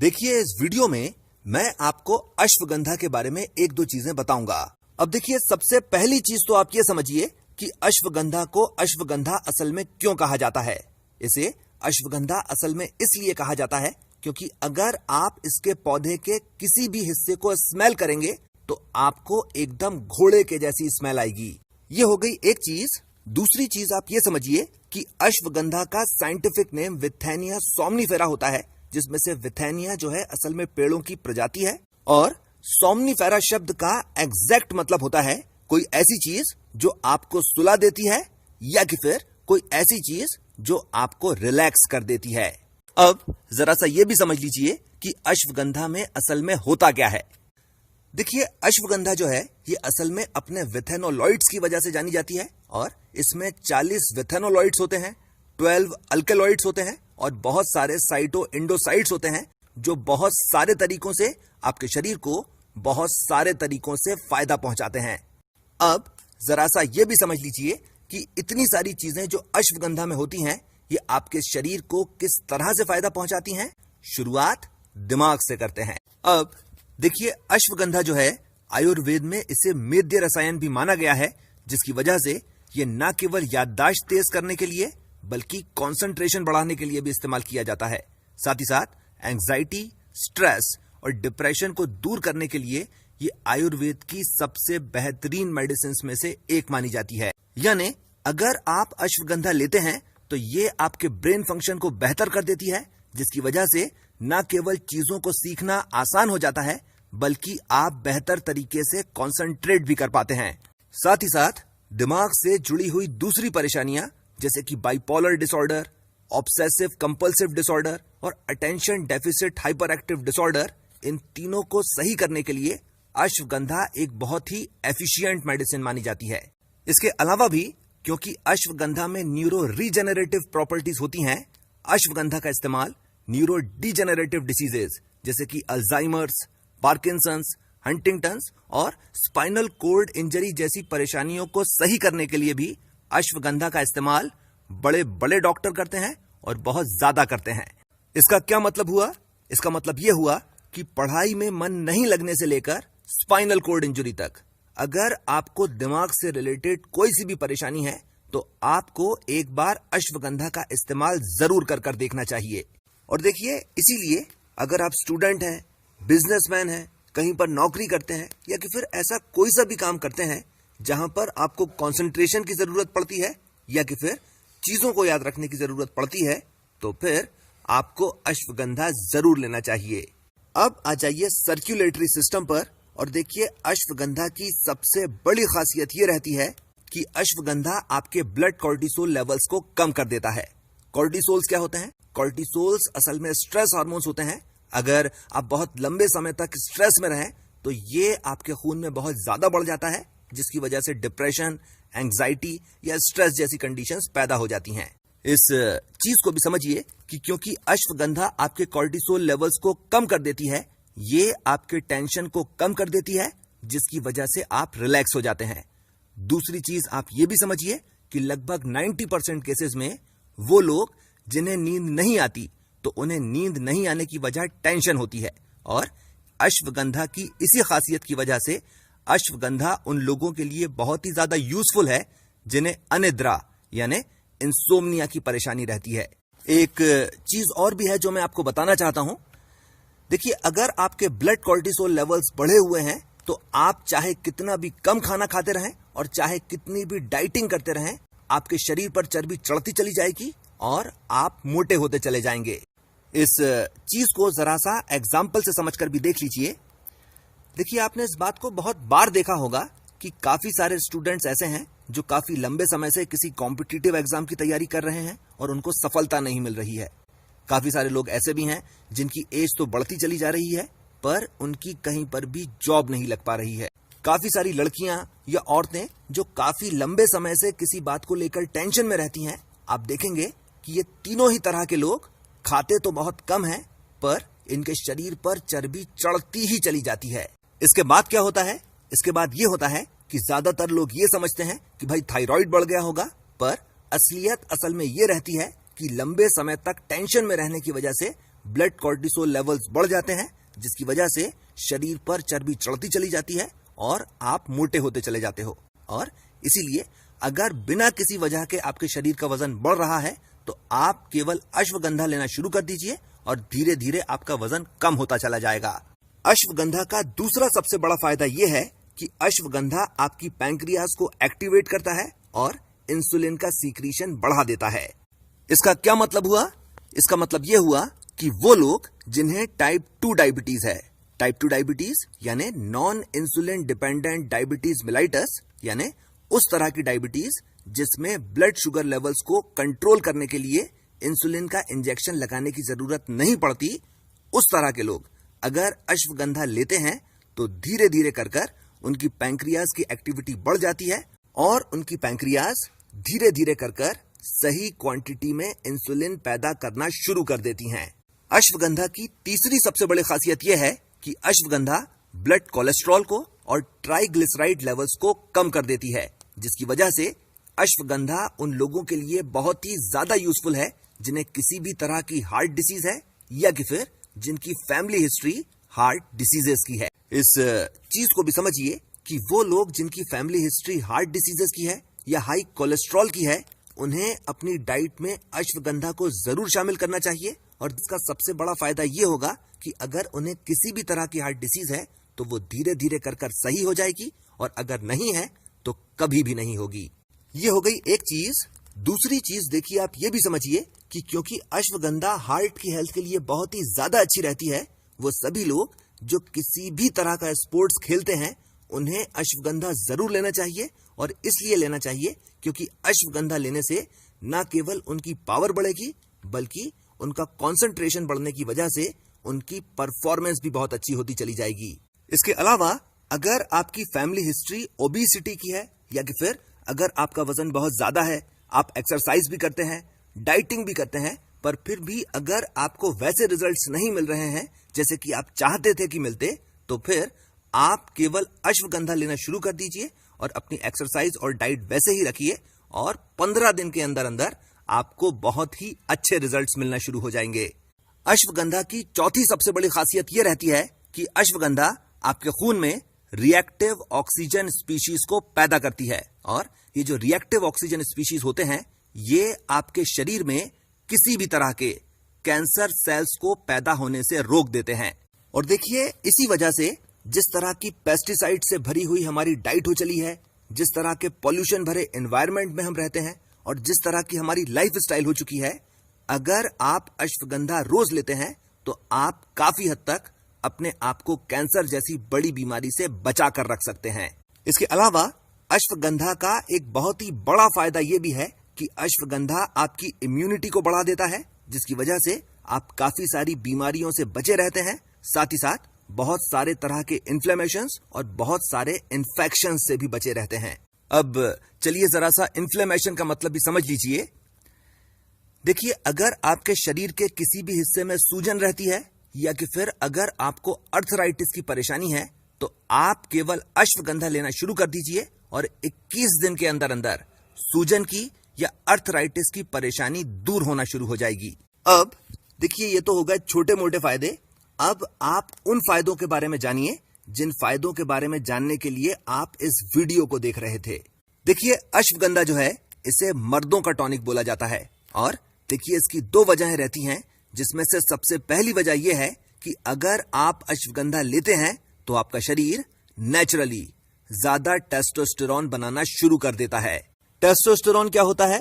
देखिए इस वीडियो में मैं आपको अश्वगंधा के बारे में एक दो चीजें बताऊंगा। अब देखिए सबसे पहली चीज तो आप ये समझिए कि अश्वगंधा को अश्वगंधा असल में क्यों कहा जाता है। इसे अश्वगंधा असल में इसलिए कहा जाता है क्योंकि अगर आप इसके पौधे के किसी भी हिस्से को स्मेल करेंगे तो आपको एकदम घोड़े के जैसी स्मेल आएगी। ये हो गई एक चीज। दूसरी चीज आप ये समझिए कि अश्वगंधा का साइंटिफिक नेम विथेनिया सोमनीफेरा होता है, जिसमें से विथेनिया जो है असल में पेड़ों की प्रजाति है और सोमनीफेरा शब्द का एग्जैक्ट मतलब होता है कोई ऐसी चीज जो आपको सुला देती है या कि फिर कोई ऐसी चीज जो आपको रिलैक्स कर देती है। अब जरा सा ये भी समझ लीजिए कि अश्वगंधा में असल में होता क्या है। देखिए अश्वगंधा जो है ये असल में अपने विथेनोलॉइड्स की वजह से जानी जाती है और इसमें 40 विथेनोलॉइड्स होते हैं, 12 अल्केलॉइड्स होते हैं और बहुत सारे साइटो इंडोसाइड्स होते हैं जो बहुत सारे तरीकों से आपके शरीर को बहुत सारे तरीकों से फायदा पहुंचाते हैं। अब जरा सा ये भी समझ लीजिए कि इतनी सारी चीजें जो अश्वगंधा में होती हैं ये आपके शरीर को किस तरह से फायदा पहुंचाती हैं। शुरुआत दिमाग से करते हैं। अब देखिए अश्वगंधा जो है आयुर्वेद में इसे मेद्य रसायन भी माना गया है, जिसकी वजह से ये न केवल याददाश्त तेज करने के लिए बल्कि कंसंट्रेशन बढ़ाने के लिए भी इस्तेमाल किया जाता है। साथ ही साथ एंजाइटी, स्ट्रेस और डिप्रेशन को दूर करने के लिए ये आयुर्वेद की सबसे बेहतरीन मेडिसिन में से एक मानी जाती है। यानी अगर आप अश्वगंधा लेते हैं तो ये आपके ब्रेन फंक्शन को बेहतर कर देती है, जिसकी वजह से न केवल चीजों को सीखना आसान हो जाता है बल्कि आप बेहतर तरीके से कंसंट्रेट भी कर पाते हैं। साथ ही साथ दिमाग से जुड़ी हुई दूसरी परेशानियां जैसे कि bipolar disorder, obsessive compulsive disorder और attention deficit hyperactive disorder, इन तीनों को सही करने के लिए अश्वगंधा एक बहुत ही एफिशिएंट मेडिसिन मानी जाती है। इसके अलावा भी क्योंकि अश्वगंधा में न्यूरो रीजेनरेटिव प्रॉपर्टीज होती हैं, अश्वगंधा का इस्तेमाल न्यूरो डिजेनरेटिव डिसीजेज जैसे कि अल्जाइमर्स, पार्किंसंस, हंटिंगटन्स और स्पाइनल कोर्ड इंजरी जैसी परेशानियों को सही करने के लिए भी अश्वगंधा का इस्तेमाल बड़े बड़े डॉक्टर करते हैं और बहुत ज्यादा करते हैं। इसका क्या मतलब हुआ? इसका मतलब यह हुआ कि पढ़ाई में मन नहीं लगने से लेकर स्पाइनल कोर्ड इंजरी तक, अगर आपको दिमाग से रिलेटेड कोई सी भी परेशानी है तो आपको एक बार अश्वगंधा का इस्तेमाल जरूर कर देखना चाहिए। और देखिए इसीलिए अगर आप स्टूडेंट हैं, बिजनेसमैन हैं, कहीं पर नौकरी करते हैं या कि फिर ऐसा कोई सा भी काम करते हैं जहां पर आपको कंसंट्रेशन की जरूरत पड़ती है या कि फिर चीजों को याद रखने की जरूरत पड़ती है, तो फिर आपको अश्वगंधा जरूर लेना चाहिए। अब आ जाइए सर्कुलेटरी सिस्टम पर और देखिए अश्वगंधा की सबसे बड़ी खासियत यह रहती है कि अश्वगंधा आपके ब्लड कॉर्टिसोल लेवल्स को कम कर देता है। कॉर्टिसोल्स क्या होते हैं? कॉर्टिसोल्स असल में स्ट्रेस हार्मोन्स होते हैं। अगर आप बहुत लंबे समय तक स्ट्रेस में रहें तो ये आपके खून में बहुत ज्यादा बढ़ जाता है, जिसकी वजह से डिप्रेशन, एंजाइटी या स्ट्रेस जैसी कंडीशंस पैदा हो जाती हैं। इस चीज को भी समझिए कि क्योंकि अश्वगंधा आपके कॉर्टिसोल लेवल्स को कम कर देती है, ये आपके टेंशन को कम कर देती है, जिसकी वजह से आप रिलैक्स हो जाते हैं। दूसरी चीज आप ये भी समझिए कि लगभग 90% केसेस में वो लोग जिन्हें नींद नहीं आती तो उन्हें नींद नहीं आने की वजह टेंशन होती है, और अश्वगंधा की इसी खासियत की वजह से अश्वगंधा उन लोगों के लिए बहुत ही ज्यादा यूजफुल है जिन्हें अनिद्रा यानी इंसोम्निया की परेशानी रहती है। एक चीज और भी है जो मैं आपको बताना चाहता हूं। देखिए अगर आपके ब्लड कॉर्टिसोल लेवल्स बढ़े हुए हैं तो आप चाहे कितना भी कम खाना खाते रहें और चाहे कितनी भी डाइटिंग करते रहें, आपके शरीर पर चर्बी चढ़ती चली जाएगी और आप मोटे होते चले जाएंगे। इस चीज को जरा सा एग्जाम्पल से समझकर भी देख लीजिए। देखिए आपने इस बात को बहुत बार देखा होगा कि काफी सारे स्टूडेंट्स ऐसे हैं जो काफी लंबे समय से किसी कॉम्पिटिटिव एग्जाम की तैयारी कर रहे हैं और उनको सफलता नहीं मिल रही है। काफी सारे लोग ऐसे भी हैं जिनकी एज तो बढ़ती चली जा रही है पर उनकी कहीं पर भी जॉब नहीं लग पा रही है। काफी सारी लड़कियां या औरतें जो काफी लंबे समय से किसी बात को लेकर टेंशन में रहती हैं, आप देखेंगे कि ये तीनों ही तरह के लोग खाते तो बहुत कम हैं पर इनके शरीर पर चर्बी चढ़ती ही चली जाती है। इसके बाद क्या होता है? इसके बाद ये होता है कि ज्यादातर लोग ये समझते हैं कि भाई थायराइड बढ़ गया होगा, पर असलियत असल में ये रहती है कि लंबे समय तक टेंशन में रहने की वजह से ब्लड कॉर्टिसोल लेवल्स बढ़ जाते हैं, जिसकी वजह से शरीर पर चर्बी चढ़ती चली जाती है और आप मोटे होते चले जाते हो। और इसीलिए अगर बिना किसी वजह के आपके शरीर का वजन बढ़ रहा है तो आप केवल अश्वगंधा लेना शुरू कर दीजिए और धीरे धीरे आपका वजन कम होता चला जाएगा। अश्वगंधा का दूसरा सबसे बड़ा फायदा यह है कि अश्वगंधा आपकी पैंक्रियाज को एक्टिवेट करता है और इंसुलिन का सीक्रेशन बढ़ा देता है। इसका क्या मतलब हुआ? इसका मतलब यह हुआ कि वो लोग जिन्हें टाइप 2 डायबिटीज है, टाइप 2 डायबिटीज यानी non insulin dependent diabetes mellitus, यानी उस तरह की डायबिटीज जिसमें ब्लड शुगर लेवल्स को कंट्रोल करने के लिए इंसुलिन का इंजेक्शन लगाने की जरूरत नहीं पड़ती, उस तरह के लोग अगर अश्वगंधा लेते हैं तो धीरे धीरे कर उनकी पैंक्रियाज की एक्टिविटी बढ़ जाती है और उनकी पैंक्रियाज धीरे धीरे कर सही क्वांटिटी में इंसुलिन पैदा करना शुरू कर देती हैं। अश्वगंधा की तीसरी सबसे बड़ी खासियत यह है कि अश्वगंधा ब्लड कोलेस्ट्रॉल को और ट्राइग्लिसराइड लेवल्स को कम कर देती है, जिसकी वजह से अश्वगंधा उन लोगों के लिए बहुत ही ज्यादा यूजफुल है जिन्हें किसी भी तरह की हार्ट डिसीज है या कि फिर जिनकी फैमिली हिस्ट्री हार्ट डिसीजेस की है। इस चीज को भी समझिए कि वो लोग जिनकी फैमिली हिस्ट्री हार्ट डिसीजेस की है या हाई कोलेस्ट्रॉल की है, उन्हें अपनी डाइट में अश्वगंधा को जरूर शामिल करना चाहिए। और इसका सबसे बड़ा फायदा ये होगा कि अगर उन्हें किसी भी तरह की हार्ट डिसीज है तो वो धीरे धीरे कर सही हो जाएगी, और अगर नहीं है तो कभी भी नहीं होगी। ये हो गई एक चीज। दूसरी चीज देखिए, आप ये भी समझिए कि क्योंकि अश्वगंधा हार्ट की हेल्थ के लिए बहुत ही ज्यादा अच्छी रहती है, वो सभी लोग जो किसी भी तरह का स्पोर्ट्स खेलते हैं उन्हें अश्वगंधा जरूर लेना चाहिए। और इसलिए लेना चाहिए क्योंकि अश्वगंधा लेने से न केवल उनकी पावर बढ़ेगी बल्कि उनका कंसंट्रेशन बढ़ने की वजह से उनकी परफॉर्मेंस भी बहुत अच्छी होती चली जाएगी। इसके अलावा अगर आपकी फैमिली हिस्ट्री ओबेसिटी की है या कि फिर अगर आपका वजन बहुत ज्यादा है, आप एक्सरसाइज भी करते हैं, डाइटिंग भी करते हैं, पर फिर भी अगर आपको वैसे रिजल्ट्स नहीं मिल रहे हैं जैसे कि आप चाहते थे कि मिलते, तो फिर आप केवल अश्वगंधा लेना शुरू कर दीजिए और अपनी एक्सरसाइज और डाइट वैसे ही रखिए और 15 दिन के अंदर अंदर आपको बहुत ही अच्छे रिजल्ट्स मिलना शुरू हो जाएंगे। अश्वगंधा की चौथी सबसे बड़ी खासियत यह रहती है कि अश्वगंधा आपके खून में रिएक्टिव ऑक्सीजन स्पीशीज को पैदा करती है, और ये जो रिएक्टिव ऑक्सीजन स्पीशीज होते हैं ये आपके शरीर में किसी भी तरह के कैंसर सेल्स को पैदा होने से रोक देते हैं। और देखिए, इसी वजह से जिस तरह की पेस्टिसाइड से भरी हुई हमारी डाइट हो चली है, जिस तरह के पॉल्यूशन भरे एनवायरनमेंट में हम रहते हैं और जिस तरह की हमारी लाइफ स्टाइल हो चुकी है, अगर आप अश्वगंधा रोज लेते हैं तो आप काफी हद तक अपने आप को कैंसर जैसी बड़ी बीमारी से बचा कर रख सकते हैं। इसके अलावा अश्वगंधा का एक बहुत ही बड़ा फायदा यह भी है कि अश्वगंधा आपकी इम्यूनिटी को बढ़ा देता है, जिसकी वजह से आप काफी सारी बीमारियों से बचे रहते हैं, साथ ही साथ बहुत सारे तरह के इन्फ्लेमेशंस और बहुत सारे इन्फेक्शन से भी बचे रहते हैं। अब चलिए जरा सा इन्फ्लेमेशन का मतलब भी समझ लीजिए। देखिए, अगर आपके शरीर के किसी भी हिस्से में सूजन रहती है या कि फिर अगर आपको अर्थराइटिस की परेशानी है तो आप केवल अश्वगंधा लेना शुरू कर दीजिए और 21 दिन के अंदर अंदर सूजन की या अर्थराइटिस की परेशानी दूर होना शुरू हो जाएगी। अब देखिए, ये तो हो गए छोटे मोटे फायदे। अब आप उन फायदों के बारे में जानिए जिन फायदों के बारे में जानने के लिए आप इस वीडियो को देख रहे थे। देखिए, अश्वगंधा जो है इसे मर्दों का टॉनिक बोला जाता है, और देखिए इसकी 2 वजहें रहती हैं, जिसमें से सबसे पहली वजह यह है कि अगर आप अश्वगंधा लेते हैं तो आपका शरीर नेचुरली ज्यादा टेस्टोस्टेरॉन बनाना शुरू कर देता है। टेस्टोस्टेरॉन क्या होता है?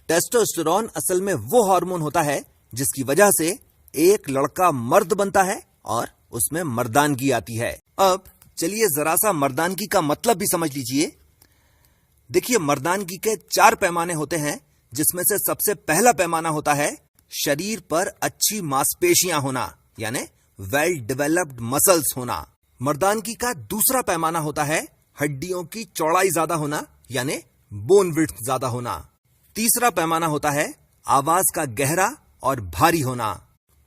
टेस्टोस्टेरॉन असल में वो हार्मोन होता है जिसकी वजह से एक लड़का मर्द बनता है और उसमें मर्दानगी आती है। अब चलिए जरा सा मर्दानगी का मतलब भी समझ लीजिए। देखिए, मर्दानगी के 4 पैमाने होते हैं, जिसमें से सबसे पहला पैमाना होता है शरीर पर अच्छी मांसपेशियां होना, यानी वेल डेवलप्ड मसल्स होना। मर्दानगी का दूसरा पैमाना होता है हड्डियों की चौड़ाई ज्यादा होना, यानी बोन विड्थ ज्यादा होना। तीसरा पैमाना होता है आवाज का गहरा और भारी होना।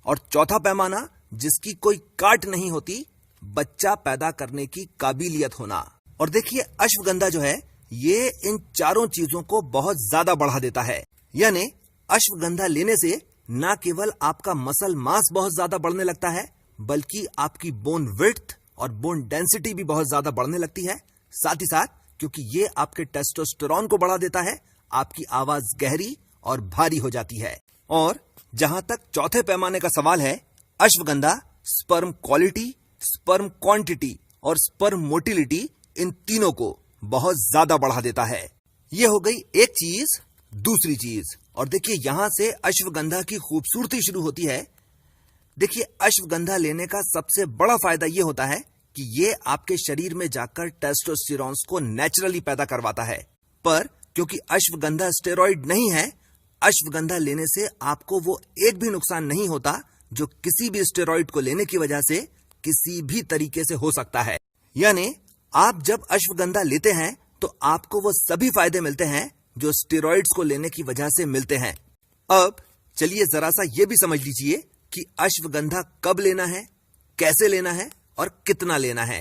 और चौथा पैमाना, जिसकी कोई काट नहीं होती, बच्चा पैदा करने की काबिलियत होना। और देखिए, अश्वगंधा जो है ये इन चारों चीजों को बहुत ज्यादा बढ़ा देता है। यानी अश्वगंधा लेने से ना केवल आपका मसल मास बहुत ज्यादा बढ़ने लगता है, बल्कि आपकी बोन विड्थ और बोन डेंसिटी भी बहुत ज्यादा बढ़ने लगती है। साथ ही साथ क्योंकि ये आपके टेस्टोस्टेरोन को बढ़ा देता है, आपकी आवाज गहरी और भारी हो जाती है। और जहां तक चौथे पैमाने का सवाल है, ashwagandha sperm quality, sperm quantity और स्पर्म मोटिलिटी, इन तीनों को बहुत ज्यादा बढ़ा देता है। यह हो गई एक चीज। दूसरी चीज, और देखिए यहां से अश्वगंधा की खूबसूरती शुरू होती है। देखिए अश्वगंधा लेने का सबसे बड़ा फायदा यह होता है कि यह आपके शरीर में जाकर टेस्टोस्टेरोन को नेचुरली पैदा करवाता है। पर क्योंकि अश्वगंधा स्टेरॉइड नहीं है, अश्वगंधा लेने से आपको वो एक भी नुकसान नहीं होता जो किसी भी स्टेरॉइड को लेने की वजह से किसी भी तरीके से हो सकता है। यानी आप जब अश्वगंधा लेते हैं तो आपको वो सभी फायदे मिलते हैं जो स्टेरॉइड्स को लेने की वजह से मिलते हैं। अब चलिए जरा सा ये भी समझ लीजिए कि अश्वगंधा कब लेना है, कैसे लेना है और कितना लेना है।